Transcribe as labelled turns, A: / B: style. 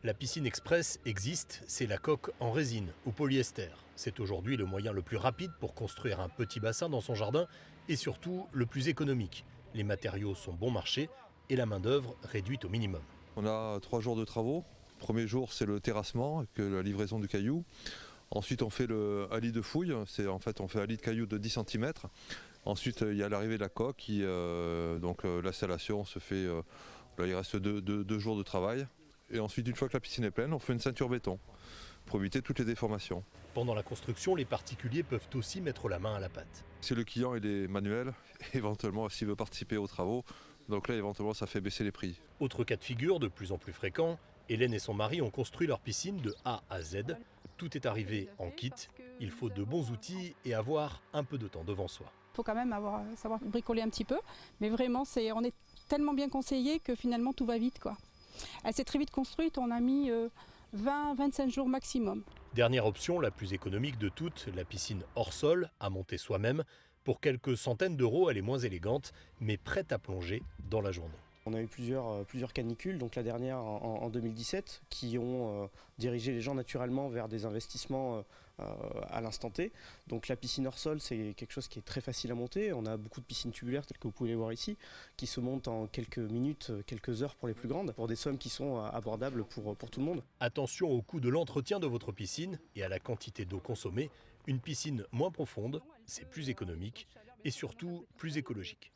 A: La piscine express existe, c'est la coque en résine ou polyester. C'est aujourd'hui le moyen le plus rapide pour construire un petit bassin dans son jardin et surtout le plus économique. Les matériaux sont bon marché et la main-d'œuvre réduite au minimum.
B: On a 3 jours de travaux. Le premier jour, c'est le terrassement avec la livraison du caillou. Ensuite, on fait le halli de fouille. On fait un lit de cailloux de 10 cm. Ensuite, il y a l'arrivée de la coque. L'installation se fait. Là, il reste 2 jours de travail. Et ensuite, une fois que la piscine est pleine, on fait une ceinture béton pour éviter toutes les déformations.
A: Pendant la construction, les particuliers peuvent aussi mettre la main à la pâte.
B: Si le client il est manuel, éventuellement, s'il veut participer aux travaux, donc là, éventuellement, ça fait baisser les prix.
A: Autre cas de figure de plus en plus fréquent, Hélène et son mari ont construit leur piscine de A à Z. Tout est arrivé en kit. Il faut de bons outils et avoir un peu de temps devant soi.
C: Il faut quand même savoir bricoler un petit peu. Mais vraiment, on est tellement bien conseillé que finalement, tout va vite, quoi. Elle s'est très vite construite, on a mis 20-25 jours maximum.
A: Dernière option, la plus économique de toutes, la piscine hors sol, à monter soi-même. Pour quelques centaines d'euros, elle est moins élégante, mais prête à plonger dans la journée.
D: On a eu plusieurs canicules, donc la dernière en 2017, qui ont dirigé les gens naturellement vers des investissements à l'instant T. Donc la piscine hors sol, c'est quelque chose qui est très facile à monter. On a beaucoup de piscines tubulaires, telles que vous pouvez les voir ici, qui se montent en quelques minutes, quelques heures pour les plus grandes, pour des sommes qui sont abordables pour tout le monde.
A: Attention au coût de l'entretien de votre piscine et à la quantité d'eau consommée. Une piscine moins profonde, c'est plus économique et surtout plus écologique.